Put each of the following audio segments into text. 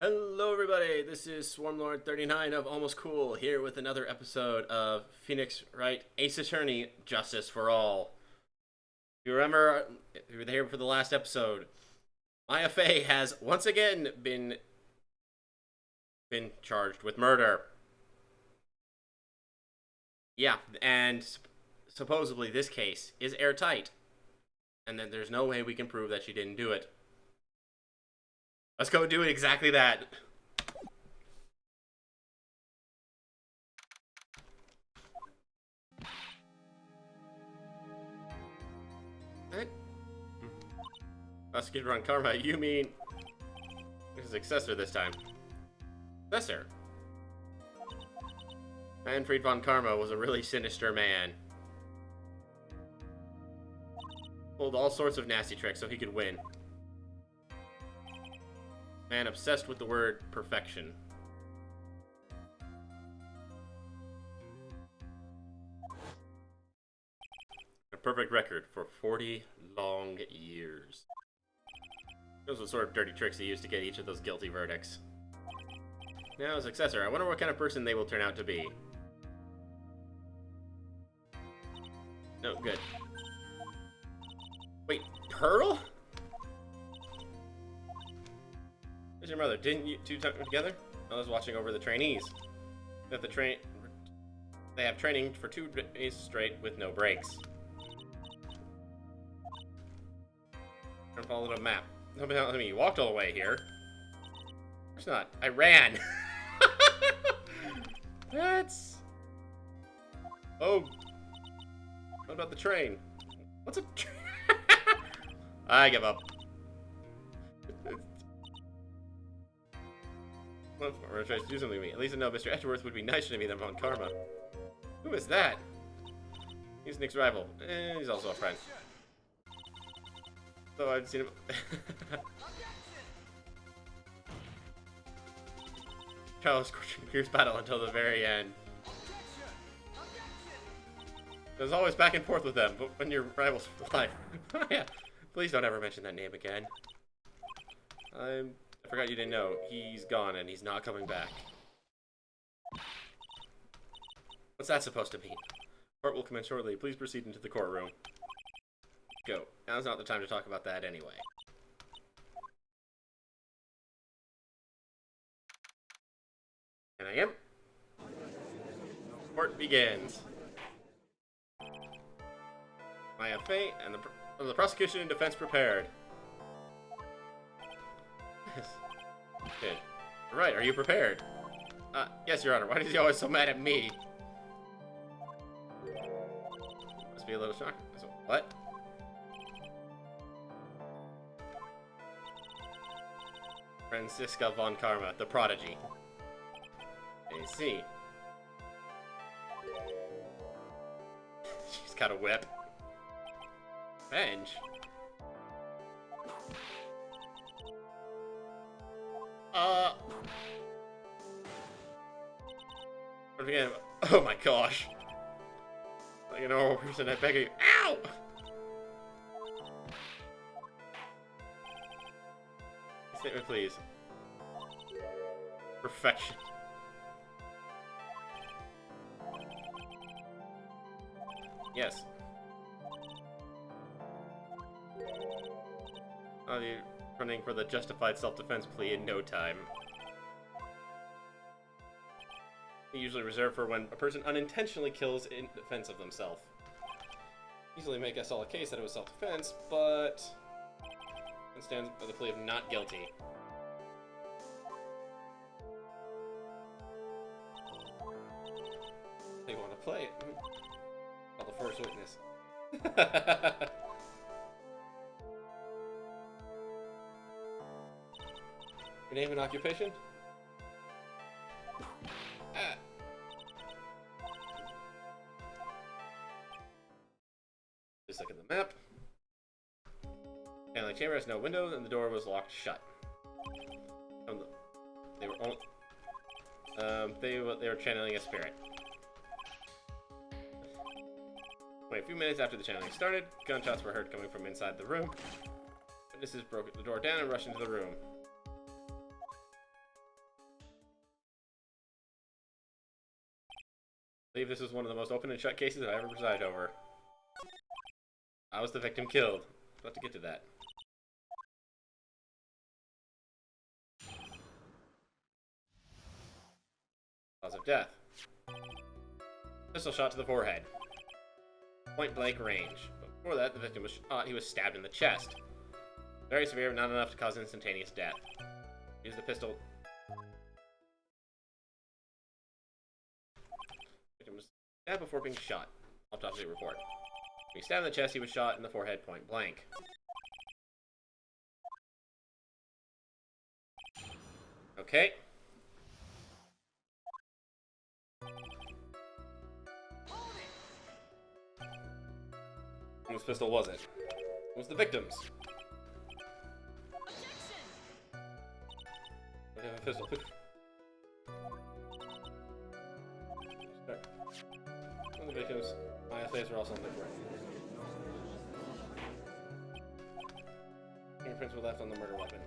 Hello, everybody. This is Swarmlord39 of Almost Cool here with another episode of Phoenix Wright Ace Attorney Justice for All. If you remember, if you were there for the last episode, Maya Fey has once again been charged with murder. Yeah, and supposedly this case is airtight, and then there's no way we can prove that she didn't do it. Let's go do exactly that. What? Prosecutor Von Karma, you mean his successor this time? Successor? Manfred Von Karma was a really sinister man. Pulled all sorts of nasty tricks so he could win. Man obsessed with the word perfection. A perfect record for 40 long years. Those were sort of dirty tricks he used to get each of those guilty verdicts. Now, successor, I wonder what kind of person they will turn out to be. No, good. Wait, Pearl? Where's your mother? Didn't you two talk together? I was watching over the trainees. They have training for 2 days straight with no breaks. I followed a map. Nobody telling me you walked all the way here. Of course not. I ran. That's... Oh. What about the train? What's a train? I give up. Well, I'm gonna try to do something to me. At least I know Mr. Etchworth would be nicer to me than Von Karma. Who is that? He's Nick's rival. He's also a friend. So I've seen him. Charles scorching Pierce battle until the very end. There's always back and forth with them, but when your rivals fly. Yeah. Please don't ever mention that name again. I forgot you didn't know. He's gone and he's not coming back. What's that supposed to mean? Court will commence shortly. Please proceed into the courtroom. Go. Now's not the time to talk about that anyway. And I am. Court begins. Maya Fey and the prosecution and defense prepared. Yes. Good. Right, are you prepared? Yes, Your Honor. Why is he always so mad at me? Must be a little shocked. So, what? Franziska Von Karma, the prodigy. I see. She's got a whip. Revenge. Again, oh my gosh. Like a normal person, I beg of you. Ow! Statement, please. Perfection. Yes. I'll be running for the justified self-defense plea in no time. Usually reserved for when a person unintentionally kills in defense of themselves. Easily make us all a case that it was self-defense, but it stands by the plea of not guilty. They want to play it. Call the first witness. Your name and occupation? Just look at the map. And the chamber has no windows, and the door was locked shut. They were channeling a spirit. Only a few minutes after the channeling started, gunshots were heard coming from inside the room. Witnesses broke the door down and rushed into the room. believe this was one of the most open and shut cases I ever presided over. I was the victim killed. About to get to that. Cause of death. Pistol shot to the forehead. Point blank range. Before that, the victim was shot. He was stabbed in the chest. Very severe, but not enough to cause instantaneous death. Use the pistol. Victim was stabbed before being shot. Autopsy report. When he stabbed in the chest, he was shot in the forehead point blank. Okay. Whose pistol was it? It was the victim's. We have a pistol. One of the victims' ISAs were also on the ground. Fingerprints were left on the murder weapon.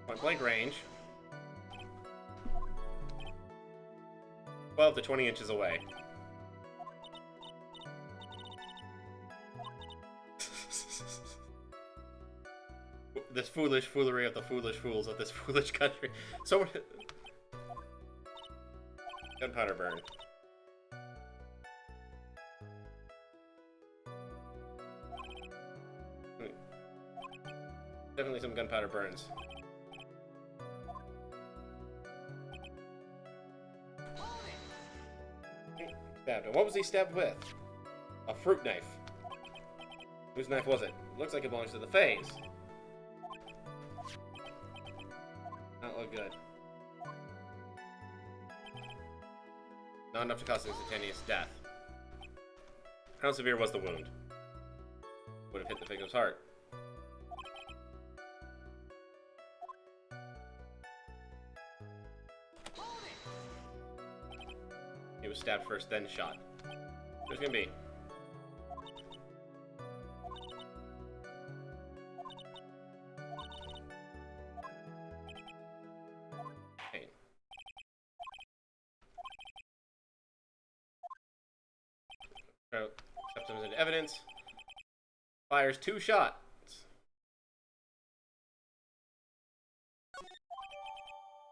Point blank range. 12 to 20 inches away. This foolish foolery of the foolish fools of this foolish country. So gunpowder burn. Definitely some gunpowder burns. Stabbed. And what was he stabbed with? A fruit knife. Whose knife was it? Looks like it belongs to the Fays. Not look good. Not enough to cause instantaneous death. How severe was the wound? Would have hit the victim's heart. He was stabbed first, then shot. Who's gonna be? Pain. Acceptance into evidence. Fires 2 shots.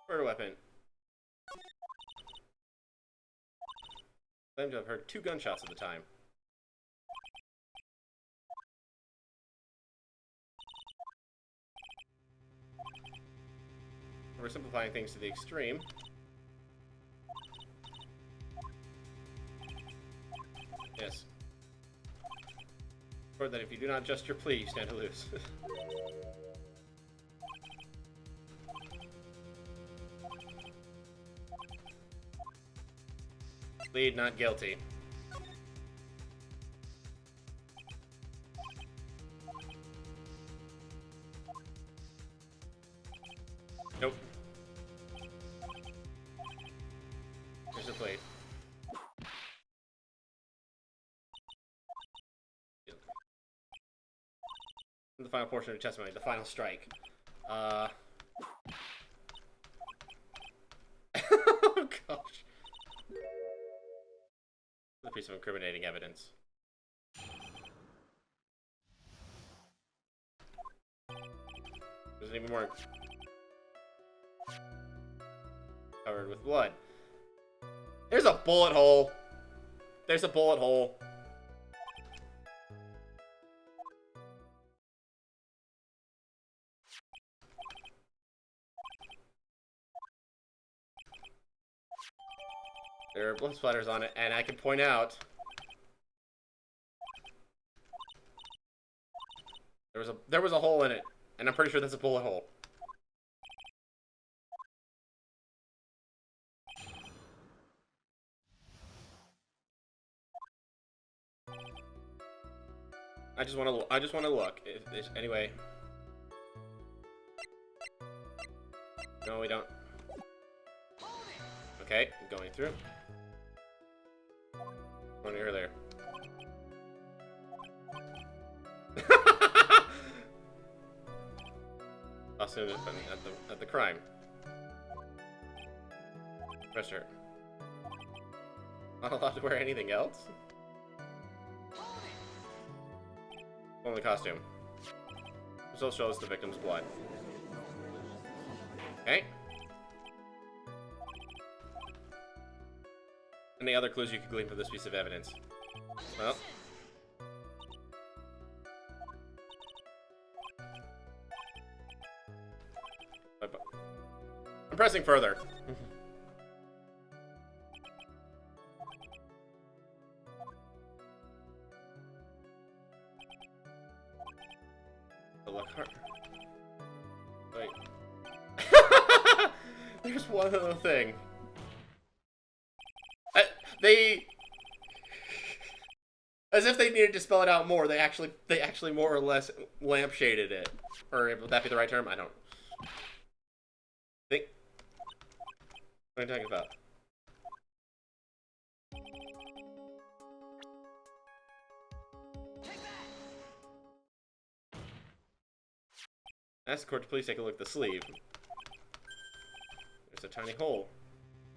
Murder weapon. Claimed to have heard 2 gunshots at the time. We're simplifying things to the extreme. Yes. Or that if you do not adjust your plea, you stand to lose. Plead not guilty. Nope. Here's the plea. The final portion of the testimony, the final strike. Oh gosh. A piece of incriminating evidence. There's even more covered with blood. There's a bullet hole. There's a bullet hole. There are blood splatters on it, and I can point out there was a hole in it, and I'm pretty sure that's a bullet hole. I just want to look. Anyway. No, we don't. Okay, going through. One here, there. Assume at the crime. Red shirt. Not allowed to wear anything else? Only costume. Result shows the victim's blood. Okay. Any other clues you could glean from this piece of evidence? Well. I'm pressing further. Wait. There's one other thing. They, as if they needed to spell it out more, they actually more or less lampshaded it. Or would that be the right term? I don't think. What are you talking about? Ask the court to please take a look at the sleeve. There's a tiny hole.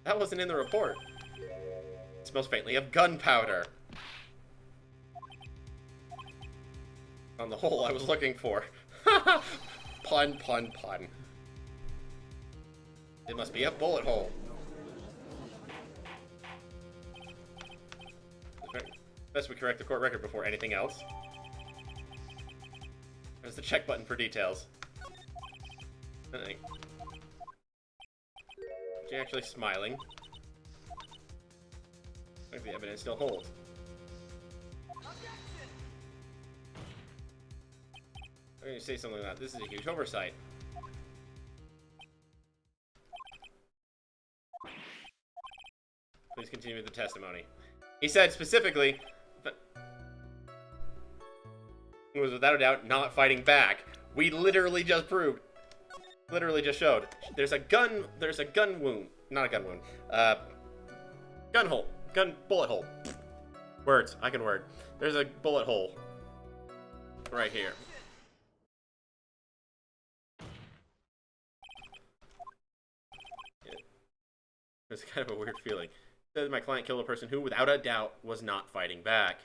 That wasn't in the report. It smells faintly of gunpowder. On the hole I was looking for. Pun, pun, pun. It must be a bullet hole. Best we correct the court record before anything else. There's the check button for details. Is she actually smiling? Like the evidence still holds. I'm going to say something like that. This is a huge oversight. Please continue with the testimony. He said specifically that he was without a doubt not fighting back. We literally just proved, literally just showed. There's a gun wound. Not a gun wound. Gun hole. Bullet hole. Words. I can word. There's a bullet hole. Right here. It's kind of a weird feeling. Says my client killed a person who, without a doubt, was not fighting back.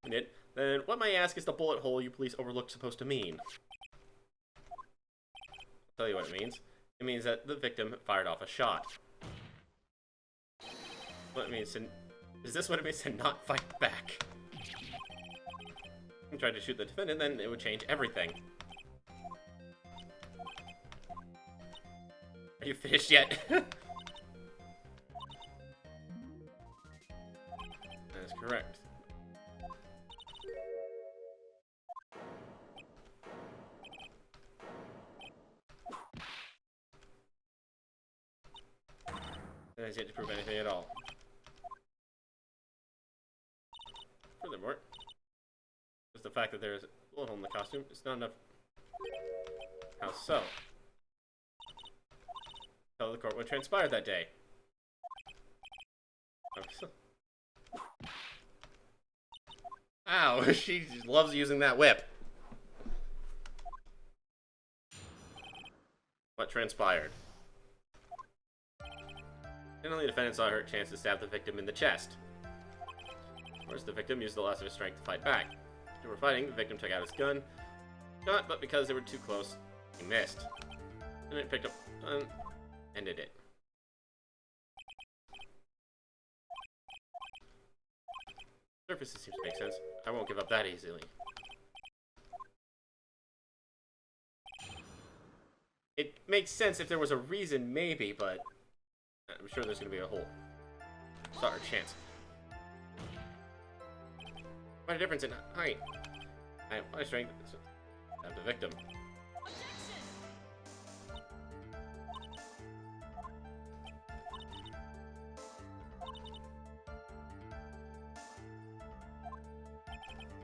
Then what may I ask is the bullet hole you police overlooked supposed to mean? I'll tell you what it means. It means that the victim fired off a shot. What it means to... Is this what it means to not fight back? I tried to shoot the defendant, then it would change everything. Are you finished yet? That is correct. That has yet to prove anything at all. Furthermore, just the fact that there is a bullet hole in the costume is not enough. How so? Tell the court what transpired that day. Ow, she loves using that whip. What transpired? Generally, the defendant saw her chance to stab the victim in the chest. Of course, the victim used the last of his strength to fight back. When they were fighting, the victim took out his gun. Shot, but because they were too close, he missed. And it picked up and ended it. Surfaces seems to make sense. I won't give up that easily. It makes sense if there was a reason, maybe, but I'm sure there's going to be a whole sorry chance. Quite a difference in height. I have my strength of the victim.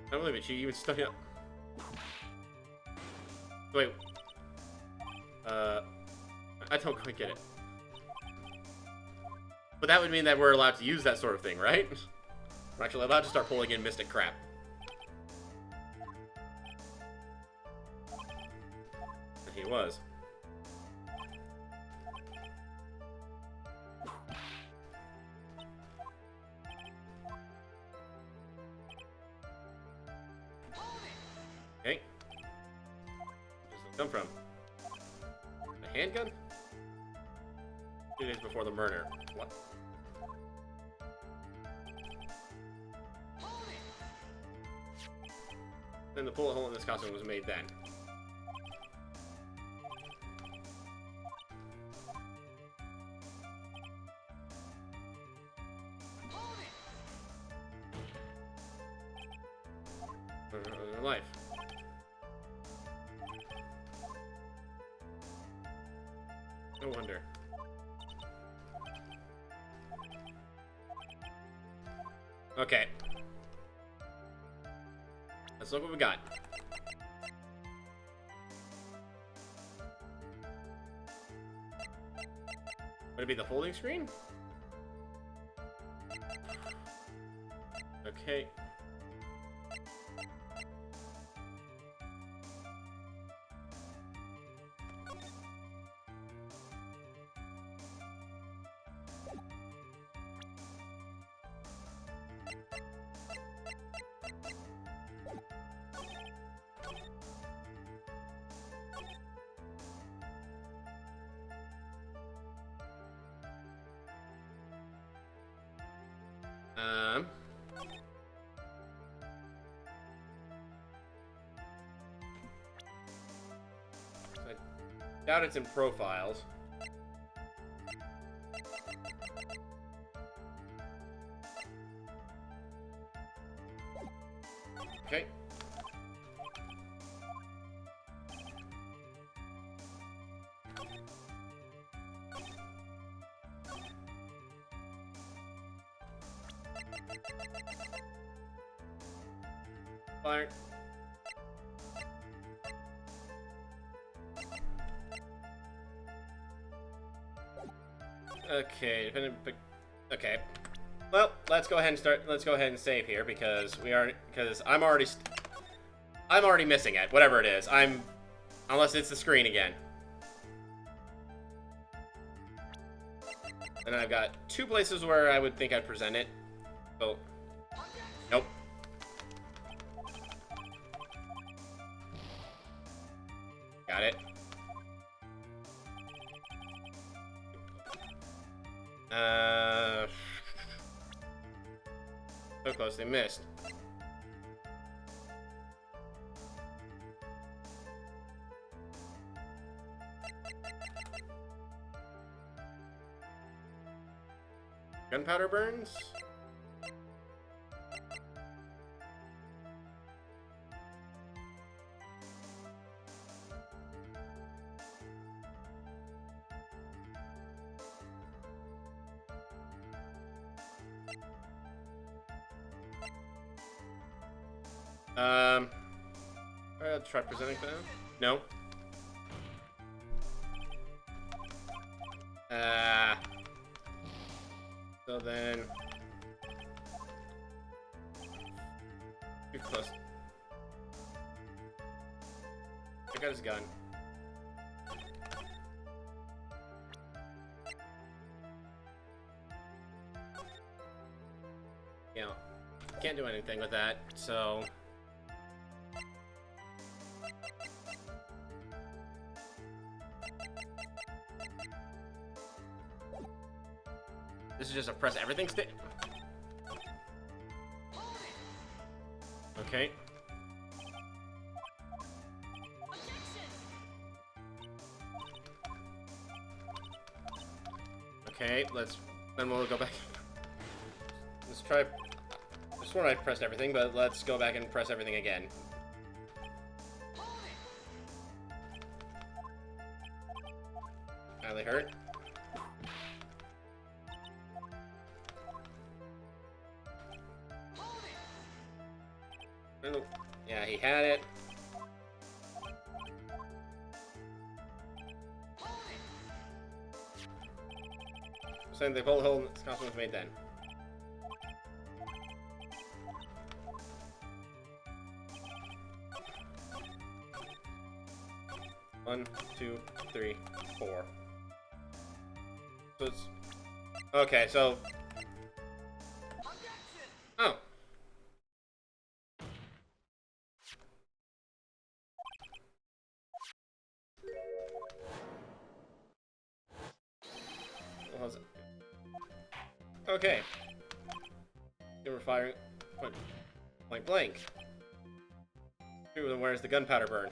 I don't believe it. She even stuck up. Wait. I don't quite get it. But that would mean that we're allowed to use that sort of thing, right? We're actually allowed to start pulling in mystic crap. And he was. Okay. Where does it come from? A handgun? 2 days before the murder. What? Then the bullet hole in this costume was made then. Their life. No wonder. Okay. Let's look what we got. Would it be the folding screen? Okay. I doubt it's in profiles. Okay. Fire. Okay, okay. Well, let's go ahead and start. Let's go ahead and save here because I'm already missing it. Whatever it is, unless it's the screen again. And I've got 2 places where I would think I'd present it. So, nope. Got it. So close, they missed. Gunpowder burns? I'll try presenting them. No. So then... Too close. Check out his gun. You know, can't do anything with that, so... This is just a press everything stick. Okay. Okay, then we'll go back. Let's try, I swear I pressed everything, but let's go back and press everything again. Finally hurt. Yeah, he had it. Saying the bullet hole in this costume was made then. One, 2, 3, 4. So it's okay. So oh. Okay. They were firing point blank blank. Where's the gunpowder burn?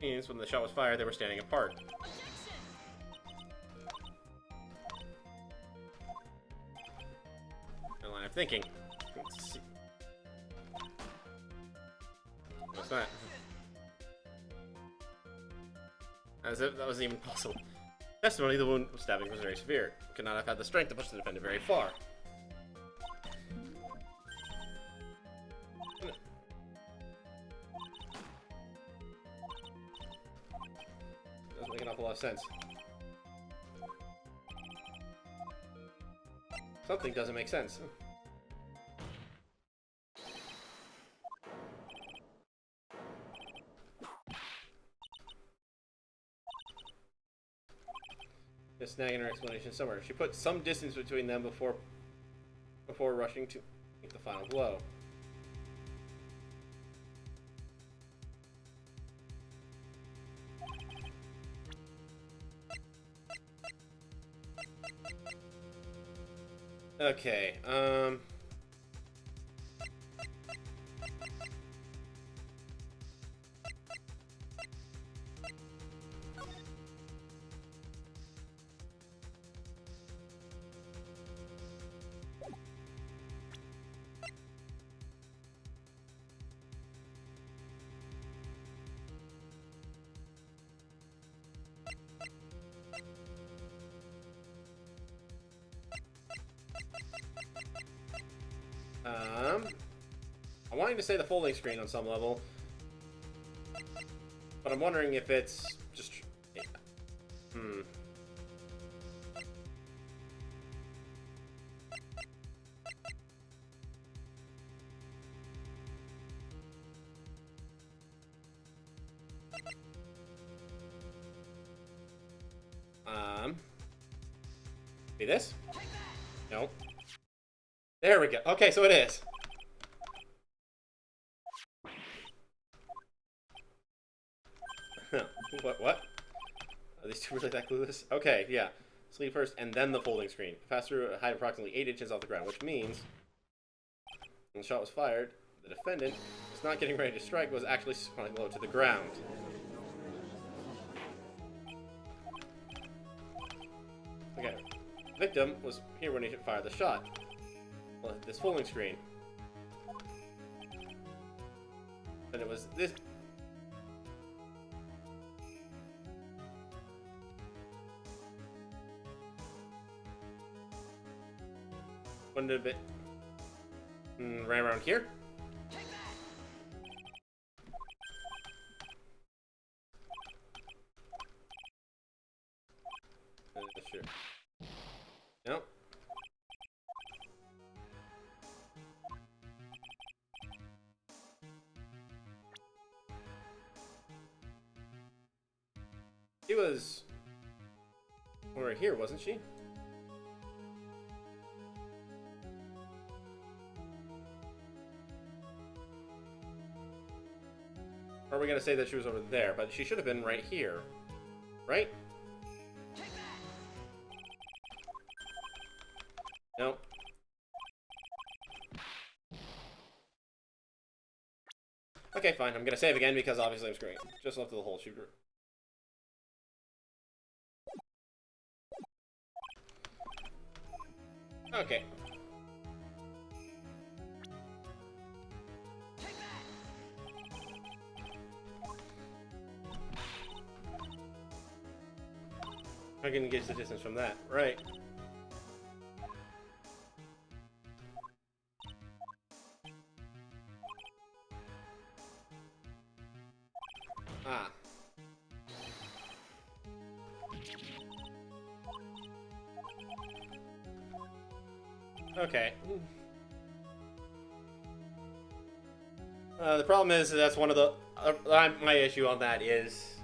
Means when the shot was fired, they were standing apart. No line of thinking. Let's see. What's that? As if that was even possible. Testimony, the wound of stabbing was very severe. Could not have had the strength to push the defendant very far. Doesn't make an awful lot of sense. Something doesn't make sense. Just snagging her explanation somewhere. She put some distance between them before rushing to make the final blow. Okay, I'm wanting to say the folding screen on some level, but I'm wondering if it's just... Be this? No. There we go. Okay, so it is. What? Are these two really that clueless? Okay, yeah. Sleep first, and then the folding screen. Pass through a height approximately 8 inches off the ground, which means when the shot was fired, the defendant was not getting ready to strike, was actually spawning low to the ground. Okay. The victim was here when he fired the shot. Well, this folding screen. And it was this... Wouldn't it have been... right around here? Sure. Nope. She was over here, wasn't she? Or are we gonna say that she was over there? But she should have been right here, right? Nope. Okay, fine. I'm gonna save again because obviously I'm screwing. Just left of the whole shooter. Okay. I can gauge the distance from that, right? Ah. Okay. The problem is that's one of the my issue on that is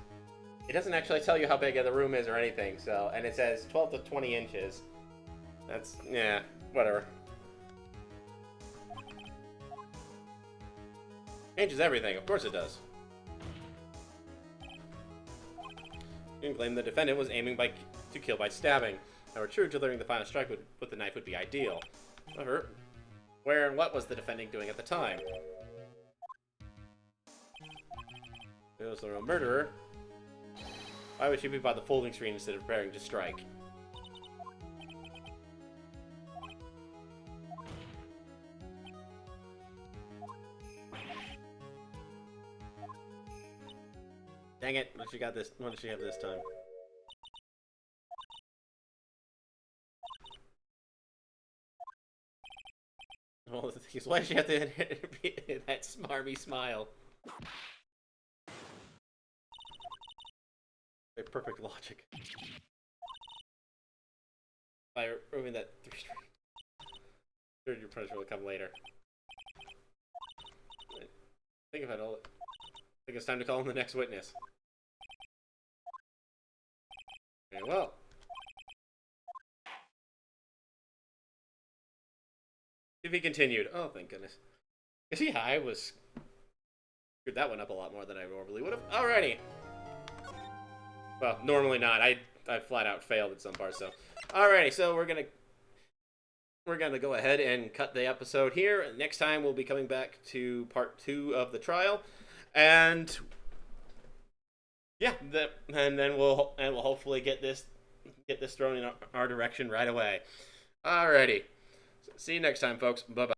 it doesn't actually tell you how big the room is or anything. So, and it says 12 to 20 inches. That's yeah, whatever. Changes everything. Of course it does. You can claim the defendant was aiming to kill by stabbing. However, true, delivering the final strike with the knife would be ideal. However, where and what was the defendant doing at the time? If it was the real murderer, why would she be by the folding screen instead of preparing to strike? Dang it, what does she have this time? Well, the thing is, why does she have to that smarmy smile? A perfect logic. By removing that 3 your punishment will come later. Think about it. I think it's time to call in the next witness. Okay, well. If he continued. Oh, thank goodness. You see, I was screwed that one up a lot more than I normally would have. Alrighty. Well, normally not. I flat out failed at some parts, so. Alrighty, so we're gonna go ahead and cut the episode here. Next time we'll be coming back to part 2 of the trial, and yeah, and then we'll hopefully get this thrown in our direction right away. Alrighty, see you next time, folks. Bye bye.